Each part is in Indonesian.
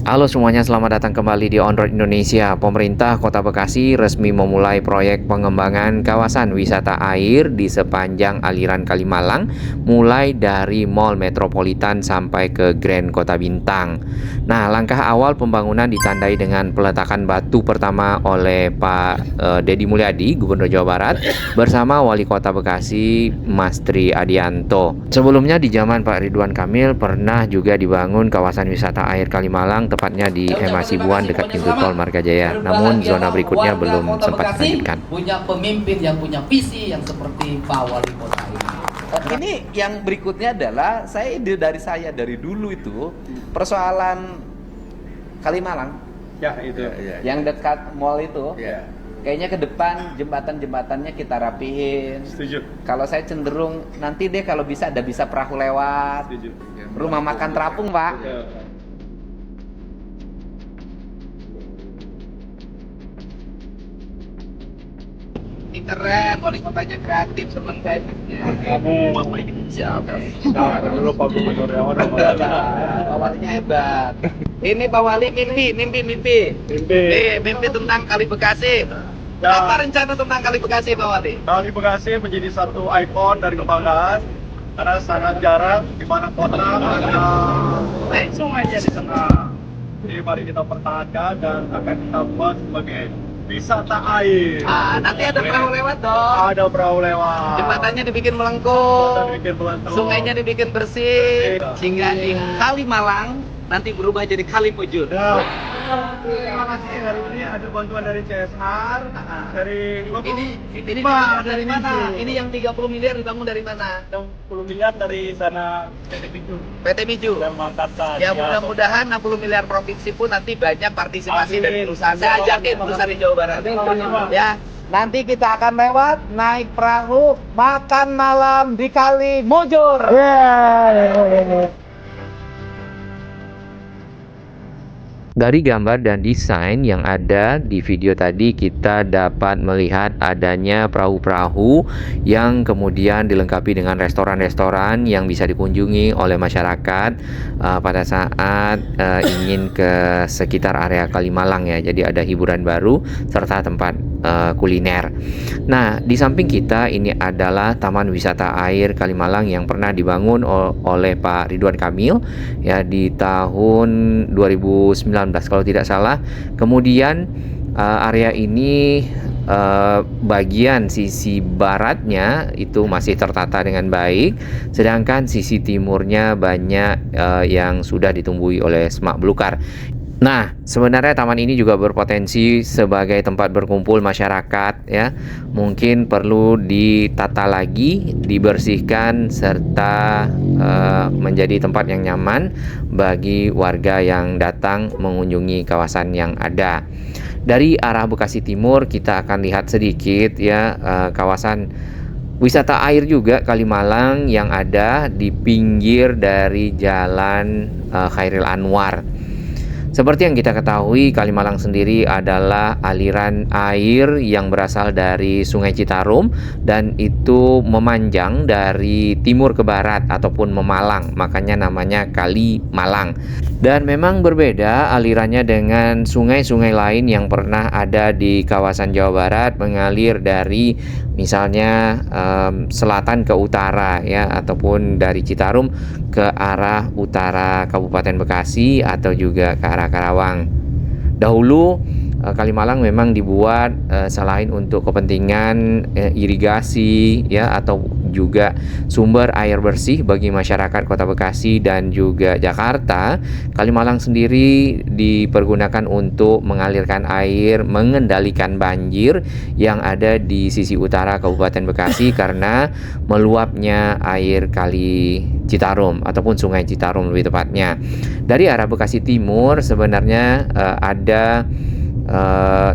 Halo semuanya, selamat datang kembali di On Road Indonesia. Pemerintah Kota Bekasi resmi memulai proyek pengembangan kawasan wisata air di sepanjang aliran Kalimalang, mulai dari Mall Metropolitan sampai ke Grand Kota Bintang. Nah, langkah awal pembangunan ditandai dengan peletakan batu pertama oleh Pak Deddy Mulyadi, Gubernur Jawa Barat, bersama Wali Kota Bekasi, Mas Tri Adianto. Sebelumnya di zaman Pak Ridwan Kamil pernah juga dibangun kawasan wisata air Kalimalang, tepatnya di M. Hasibuan dekat pintu tol Margajaya. Namun zona berikutnya belum sempat dilanjutkan. Punya pemimpin yang punya visi yang seperti Pak Wali Kota ini. Ini yang berikutnya adalah dari dulu itu persoalan Kalimalang. Ya itu. Yang dekat mall itu. Ya. Kayaknya ke depan jembatan-jembatannya kita rapihin. Setuju. Kalau saya cenderung nanti deh kalau bisa perahu lewat. Setuju. Ya. Rumah makan terapung, Pak. Ya. Ini keren, wali kotanya kreatif sebenarnya. Kamu Siapa? nah, dulu Pak Gubernur yang orang Pak Walinya hebat. Ini Pak Wali mimpi. Mimpi tentang Kali Bekasi. Ya. Apa rencana tentang Kali Bekasi, Pak Wali? Kali Bekasi menjadi satu ikon dari kebanggaan karena sangat jarang di mana kota ada sungainya di tengah. Jadi mari kita pertahankan dan akan kita buat sebagai wisata air. Nanti ada perahu lewat dong. Ada perahu lewat. Jembatannya dibikin melengkung. Kita bikin pelantung. Sungainya dibikin bersih. Iya. Sehingga di Kalimalang nanti berubah jadi Kali Mujur. Ya. Terima kasih, hari ini ada bantuan dari CSR, dari Ini Pak, dari mana? Ini yang 30 miliar dibangun dari mana? 60 miliar dari sana PT Pintu PT Miju. dan Makassar. Ya mudah-mudahan 60 miliar provinsi pun nanti banyak partisipasi Amin. dari perusahaan. Saya ajakin perusahaan di Jawa Barat. Ya, nanti kita akan lewat naik perahu makan malam di Kali Mujur. Dari gambar dan desain yang ada di video tadi, kita dapat melihat adanya perahu-perahu yang kemudian dilengkapi dengan restoran-restoran yang bisa dikunjungi oleh masyarakat pada saat ingin ke sekitar area Kalimalang ya. Jadi ada hiburan baru serta tempat kuliner. Nah, di samping kita ini adalah Taman Wisata Air Kalimalang yang pernah dibangun oleh Pak Ridwan Kamil ya di tahun 2019 kalau tidak salah. Kemudian area ini bagian sisi baratnya itu masih tertata dengan baik, sedangkan sisi timurnya banyak yang sudah ditumbuhi oleh semak belukar. Nah, sebenarnya taman ini juga berpotensi sebagai tempat berkumpul masyarakat ya. Mungkin perlu ditata lagi, dibersihkan serta menjadi tempat yang nyaman bagi warga yang datang mengunjungi kawasan yang ada. Dari arah Bekasi Timur kita akan lihat sedikit ya kawasan wisata air juga Kalimalang yang ada di pinggir dari Jalan Khairil Anwar. Seperti yang kita ketahui, Kalimalang sendiri adalah aliran air yang berasal dari Sungai Citarum dan itu memanjang dari timur ke barat ataupun memalang, makanya namanya Kali Malang. Dan memang berbeda alirannya dengan sungai-sungai lain yang pernah ada di kawasan Jawa Barat, mengalir dari misalnya selatan ke utara ya, ataupun dari Citarum ke arah utara Kabupaten Bekasi atau juga ke arah Karawang. Dahulu Kalimalang memang dibuat selain untuk kepentingan irigasi ya atau juga sumber air bersih bagi masyarakat Kota Bekasi dan juga Jakarta. Kalimalang sendiri dipergunakan untuk mengalirkan air, mengendalikan banjir yang ada di sisi utara Kabupaten Bekasi karena meluapnya air Kali Citarum ataupun Sungai Citarum lebih tepatnya. Dari arah Bekasi Timur sebenarnya ada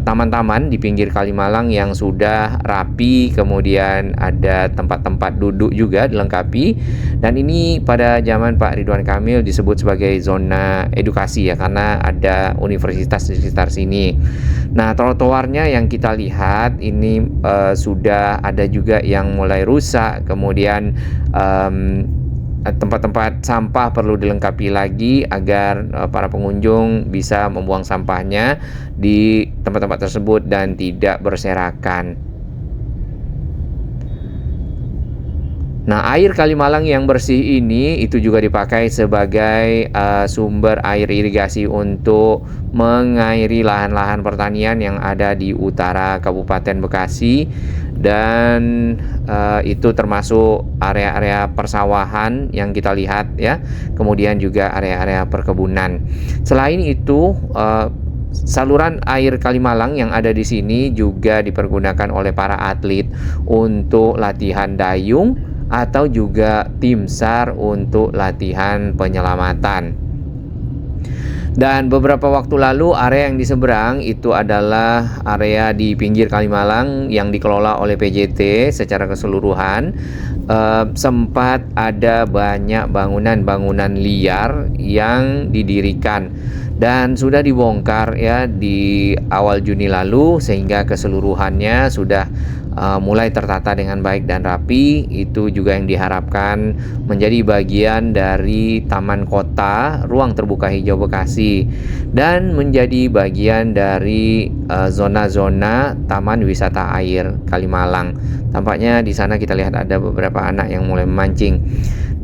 taman-taman di pinggir Kalimalang yang sudah rapi, kemudian ada tempat-tempat duduk juga dilengkapi, dan ini pada zaman Pak Ridwan Kamil disebut sebagai zona edukasi ya karena ada universitas di sekitar sini. Nah, trotoarnya yang kita lihat ini sudah ada juga yang mulai rusak, kemudian tempat-tempat sampah perlu dilengkapi lagi agar para pengunjung bisa membuang sampahnya di tempat-tempat tersebut dan tidak berserakan. Nah, air Kalimalang yang bersih ini itu juga dipakai sebagai sumber air irigasi untuk mengairi lahan-lahan pertanian yang ada di utara Kabupaten Bekasi, dan itu termasuk area-area persawahan yang kita lihat ya, kemudian juga area-area perkebunan. Selain itu, saluran air Kalimalang yang ada di sini juga dipergunakan oleh para atlet untuk latihan dayung atau juga tim SAR untuk latihan penyelamatan. Dan beberapa waktu lalu area yang di seberang itu adalah area di pinggir Kalimalang yang dikelola oleh PJT secara keseluruhan. Sempat ada banyak bangunan-bangunan liar yang didirikan dan sudah dibongkar ya di awal Juni lalu, sehingga keseluruhannya sudah mulai tertata dengan baik dan rapi. Itu juga yang diharapkan menjadi bagian dari Taman Kota Ruang Terbuka Hijau Bekasi dan menjadi bagian dari zona-zona Taman Wisata Air Kalimalang. Tampaknya di sana kita lihat ada beberapa anak yang mulai memancing.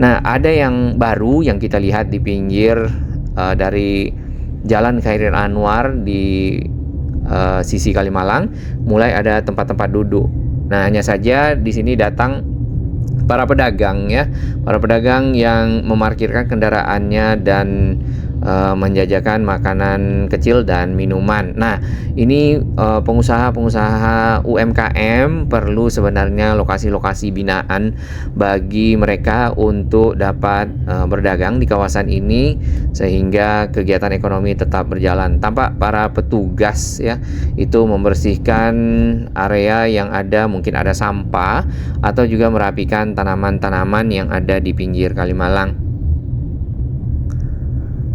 Nah, ada yang baru yang kita lihat di pinggir dari Jalan Khairir Anwar di sisi Kalimalang, mulai ada tempat-tempat duduk. Nah, hanya saja di sini datang para pedagang ya, para pedagang yang memarkirkan kendaraannya dan menjajakan makanan kecil dan minuman. Nah, ini pengusaha-pengusaha UMKM perlu sebenarnya lokasi-lokasi binaan bagi mereka untuk dapat berdagang di kawasan ini sehingga kegiatan ekonomi tetap berjalan. Tampak para petugas ya itu membersihkan area yang ada, mungkin ada sampah atau juga merapikan tanaman-tanaman yang ada di pinggir Kalimalang.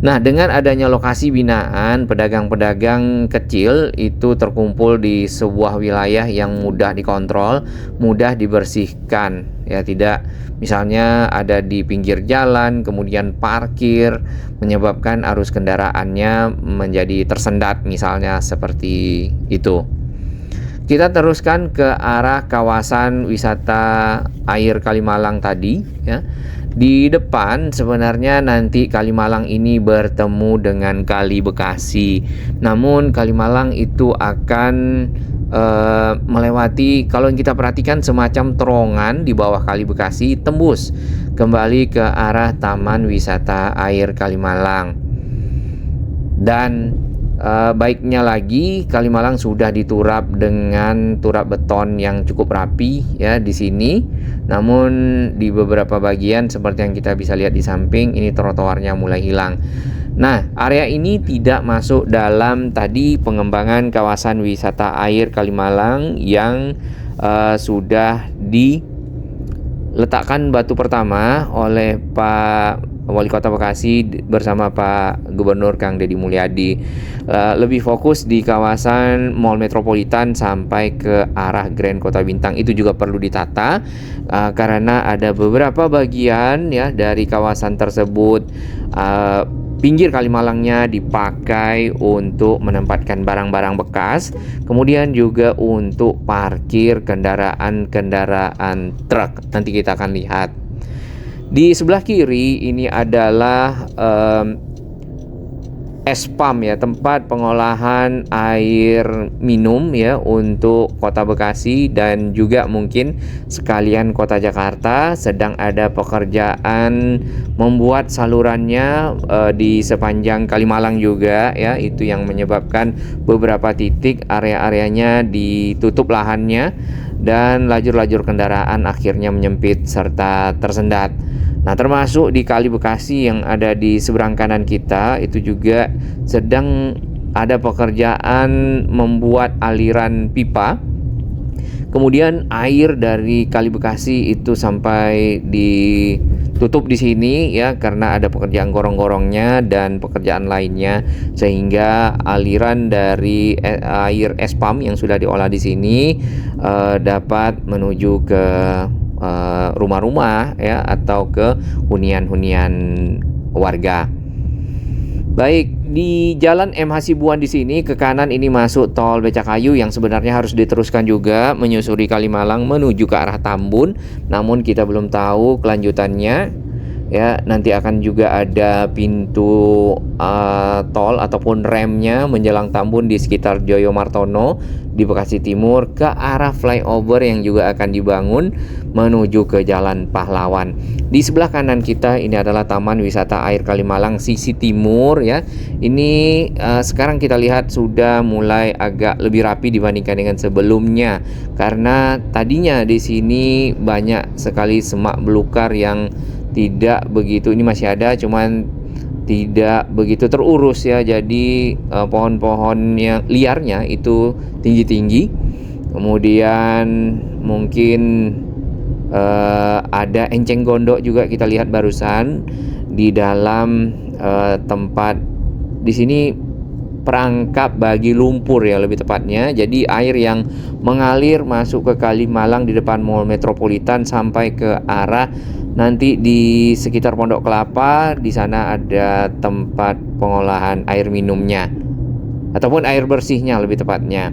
Nah, dengan adanya lokasi binaan, pedagang-pedagang kecil itu terkumpul di sebuah wilayah yang mudah dikontrol, mudah dibersihkan. Ya, tidak misalnya ada di pinggir jalan, kemudian parkir, menyebabkan arus kendaraannya menjadi tersendat, misalnya seperti itu. Kita teruskan ke arah kawasan wisata air Kalimalang tadi ya. Di depan sebenarnya nanti Kalimalang ini bertemu dengan Kali Bekasi. Namun Kalimalang itu akan melewati, kalau kita perhatikan, semacam terowongan di bawah Kali Bekasi, tembus kembali ke arah Taman Wisata Air Kalimalang. Dan baiknya lagi, Kalimalang sudah diturap dengan turap beton yang cukup rapi ya di sini. Namun di beberapa bagian seperti yang kita bisa lihat di samping ini, trotoarnya mulai hilang. Nah, area ini tidak masuk dalam tadi pengembangan kawasan wisata air Kalimalang yang sudah diletakkan batu pertama oleh Pak Wali Kota Bekasi bersama Pak Gubernur Kang Deddy Mulyadi. Lebih fokus di kawasan Mall Metropolitan sampai ke arah Grand Kota Bintang. Itu juga perlu ditata karena ada beberapa bagian ya dari kawasan tersebut pinggir Kalimalangnya dipakai untuk menempatkan barang-barang bekas, kemudian juga untuk parkir kendaraan-kendaraan truk. Nanti kita akan lihat. Di sebelah kiri ini adalah Espam ya, tempat pengolahan air minum ya untuk Kota Bekasi dan juga mungkin sekalian Kota Jakarta. Sedang ada pekerjaan membuat salurannya di sepanjang Kalimalang juga ya, itu yang menyebabkan beberapa titik area-areanya ditutup lahannya dan lajur-lajur kendaraan akhirnya menyempit serta tersendat. Nah, termasuk di Kali Bekasi yang ada di seberang kanan kita, itu juga sedang ada pekerjaan membuat aliran pipa. Kemudian air dari Kali Bekasi itu sampai ditutup di sini ya, karena ada pekerjaan gorong-gorongnya dan pekerjaan lainnya, sehingga aliran dari air Espam yang sudah diolah di sini dapat menuju ke rumah-rumah ya atau ke hunian-hunian warga. Baik, di Jalan M Hasibuan di sini ke kanan ini masuk tol Becakayu yang sebenarnya harus diteruskan juga menyusuri Kalimalang menuju ke arah Tambun. Namun kita belum tahu kelanjutannya. Ya, nanti akan juga ada pintu tol ataupun remnya menjelang Tambun di sekitar Joyo Martono di Bekasi Timur ke arah flyover yang juga akan dibangun menuju ke Jalan Pahlawan. Di sebelah kanan kita ini adalah Taman Wisata Air Kalimalang sisi timur ya. Ini sekarang kita lihat sudah mulai agak lebih rapi dibandingkan dengan sebelumnya karena tadinya di sini banyak sekali semak belukar yang tidak begitu, ini masih ada cuman tidak begitu terurus ya. Jadi pohon-pohon yang liarnya itu tinggi-tinggi. Kemudian mungkin ada enceng gondok juga kita lihat barusan di dalam tempat di sini perangkap bagi lumpur ya lebih tepatnya. Jadi air yang mengalir masuk ke Kalimalang di depan Mall Metropolitan sampai ke arah nanti di sekitar Pondok Kelapa, di sana ada tempat pengolahan air minumnya ataupun air bersihnya lebih tepatnya.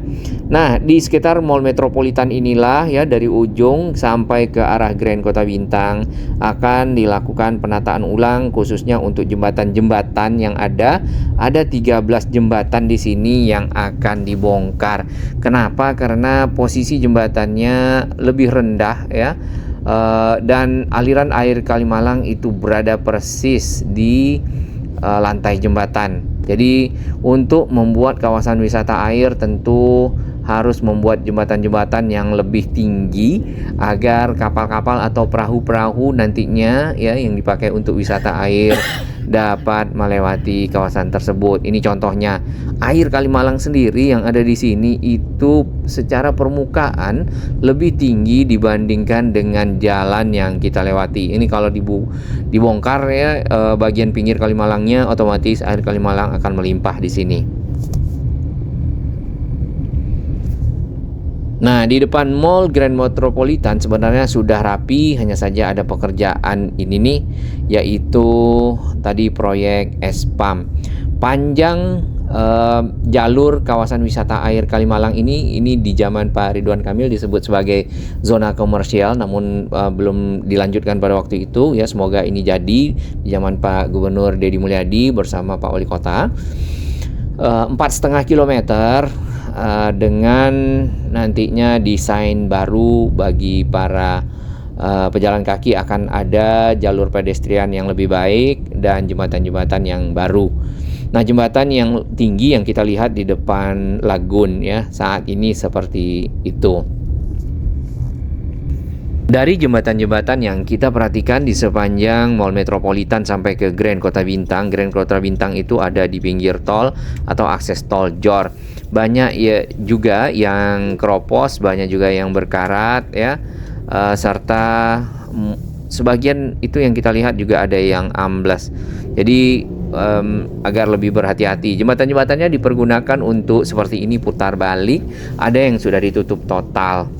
Nah, di sekitar Mall Metropolitan inilah ya dari ujung sampai ke arah Grand Kota Bintang akan dilakukan penataan ulang khususnya untuk jembatan-jembatan yang ada. Ada 13 jembatan di sini yang akan dibongkar. Kenapa? Karena posisi jembatannya lebih rendah ya. Dan aliran air Kalimalang itu berada persis di lantai jembatan. Jadi untuk membuat kawasan wisata air tentu harus membuat jembatan-jembatan yang lebih tinggi agar kapal-kapal atau perahu-perahu nantinya ya yang dipakai untuk wisata air dapat melewati kawasan tersebut. Ini contohnya air Kalimalang sendiri yang ada di sini itu secara permukaan lebih tinggi dibandingkan dengan jalan yang kita lewati. Ini kalau dibongkar ya bagian pinggir Kalimalangnya, otomatis air Kalimalang akan melimpah di sini. Nah, di depan Mall Grand Metropolitan sebenarnya sudah rapi, hanya saja ada pekerjaan ini nih, yaitu tadi proyek SPAM. Panjang jalur kawasan wisata air Kalimalang ini di zaman Pak Ridwan Kamil disebut sebagai zona komersial, namun belum dilanjutkan pada waktu itu ya. Semoga ini jadi di zaman Pak Gubernur Deddy Mulyadi bersama Pak Wali Kota. 4,5 kilometer dengan nantinya desain baru bagi para pejalan kaki, akan ada jalur pedestrian yang lebih baik dan jembatan-jembatan yang baru. Nah, jembatan yang tinggi yang kita lihat di depan lagun ya saat ini seperti itu. Dari jembatan-jembatan yang kita perhatikan di sepanjang Mall Metropolitan sampai ke Grand Kota Bintang. Grand Kota Bintang itu ada di pinggir tol atau akses tol JOR. Banyak ya juga yang keropos, banyak juga yang berkarat ya. Serta sebagian itu yang kita lihat juga ada yang amblas. Jadi agar lebih berhati-hati. Jembatan-jembatannya dipergunakan untuk seperti ini putar balik, ada yang sudah ditutup total.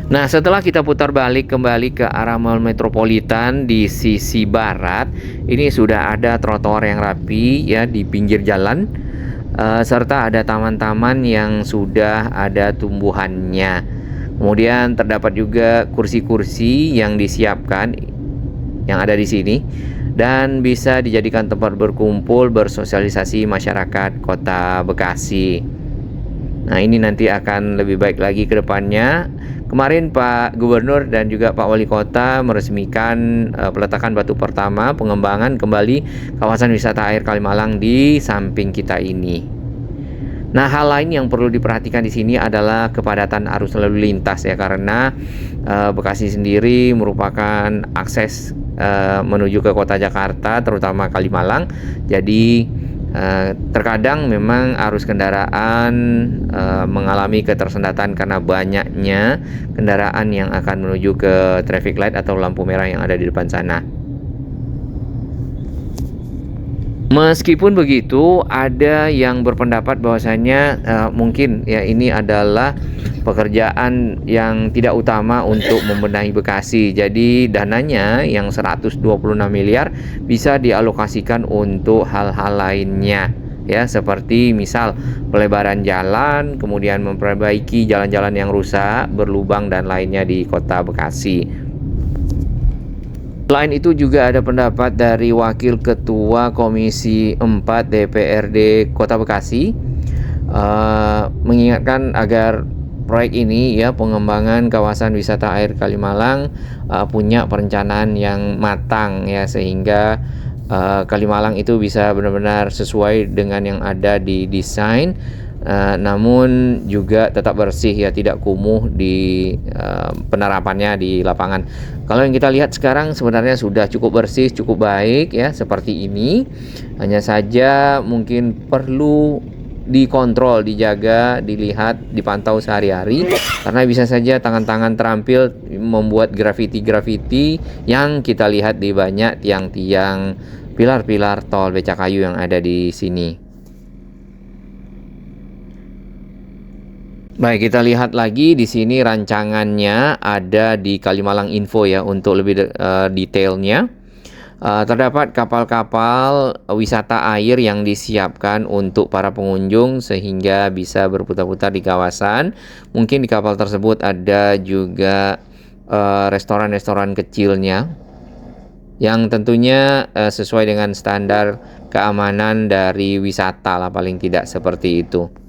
Nah, setelah kita putar balik kembali ke arah Mall Metropolitan di sisi barat, ini sudah ada trotoar yang rapi ya di pinggir jalan, serta ada taman-taman yang sudah ada tumbuhannya. Kemudian terdapat juga kursi-kursi yang disiapkan yang ada di sini dan bisa dijadikan tempat berkumpul bersosialisasi masyarakat Kota Bekasi. Nah, ini nanti akan lebih baik lagi ke depannya. Kemarin Pak Gubernur dan juga Pak Wali Kota meresmikan peletakan batu pertama pengembangan kembali kawasan wisata air Kalimalang di samping kita ini. Nah, hal lain yang perlu diperhatikan di sini adalah kepadatan arus lalu lintas ya, karena Bekasi sendiri merupakan akses menuju ke kota Jakarta, terutama Kalimalang. Jadi terkadang memang arus kendaraan mengalami ketersendatan karena banyaknya kendaraan yang akan menuju ke traffic light atau lampu merah yang ada di depan sana. Meskipun begitu, ada yang berpendapat bahwasanya mungkin ya ini adalah pekerjaan yang tidak utama untuk membenahi Bekasi. Jadi dananya yang 126 miliar bisa dialokasikan untuk hal-hal lainnya. Ya, seperti misal pelebaran jalan, kemudian memperbaiki jalan-jalan yang rusak, berlubang dan lainnya di Kota Bekasi. Selain itu juga ada pendapat dari Wakil Ketua Komisi 4 DPRD Kota Bekasi mengingatkan agar proyek ini ya pengembangan kawasan wisata air Kalimalang punya perencanaan yang matang ya sehingga Kalimalang itu bisa benar-benar sesuai dengan yang ada di desain. Namun juga tetap bersih ya, tidak kumuh di penerapannya di lapangan. Kalau yang kita lihat sekarang sebenarnya sudah cukup bersih, cukup baik ya seperti ini. Hanya saja mungkin perlu dikontrol, dijaga, dilihat, dipantau sehari-hari karena bisa saja tangan-tangan terampil membuat grafiti-grafiti yang kita lihat di banyak tiang-tiang pilar-pilar tol becakayu yang ada di sini. Baik, kita lihat lagi di sini rancangannya ada di Kalimalang Info ya untuk lebih detailnya. Terdapat kapal-kapal wisata air yang disiapkan untuk para pengunjung sehingga bisa berputar-putar di kawasan. Mungkin di kapal tersebut ada juga restoran-restoran kecilnya yang tentunya sesuai dengan standar keamanan dari wisata lah paling tidak seperti itu.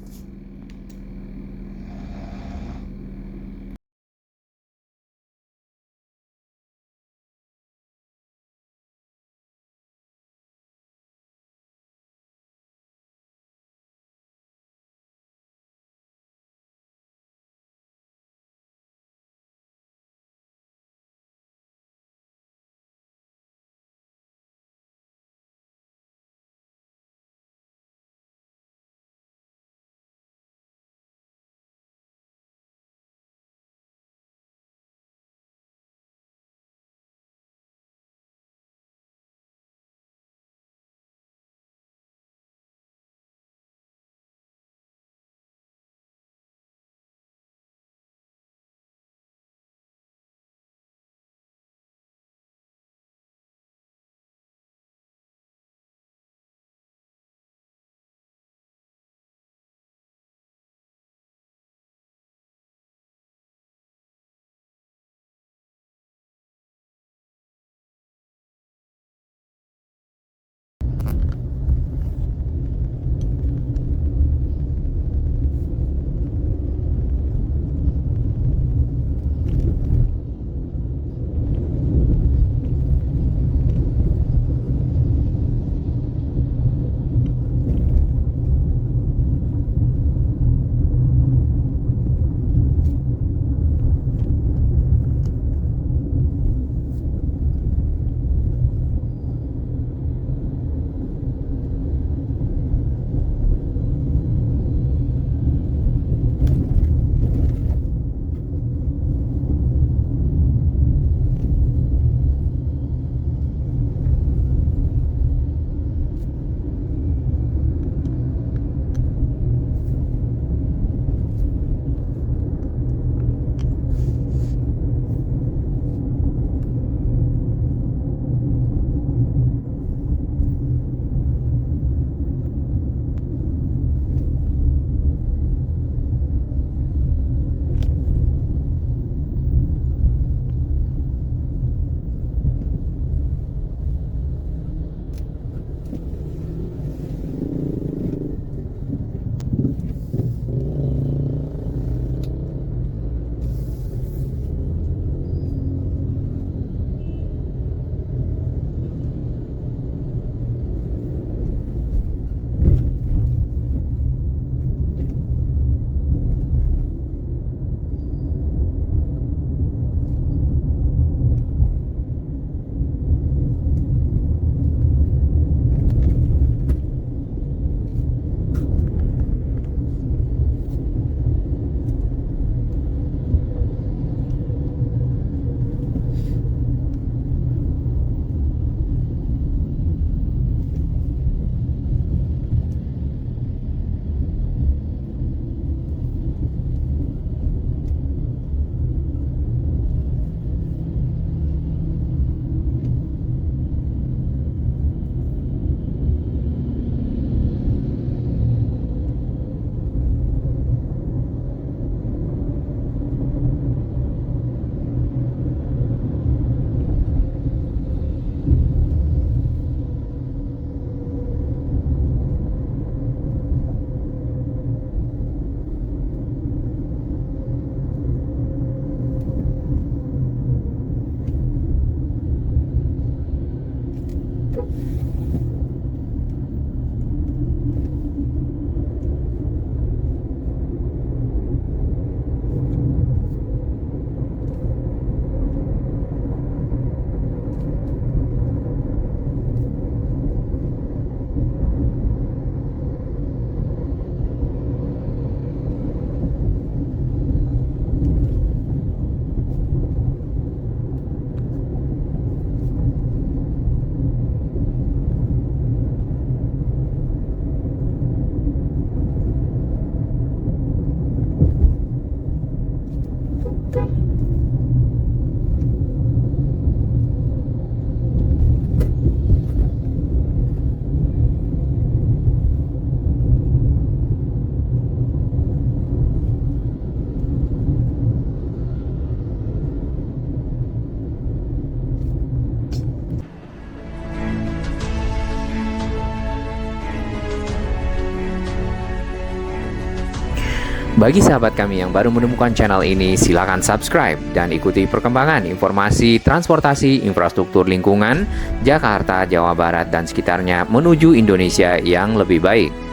Bagi sahabat kami yang baru menemukan channel ini, silakan subscribe dan ikuti perkembangan informasi transportasi infrastruktur lingkungan Jakarta, Jawa Barat, dan sekitarnya menuju Indonesia yang lebih baik.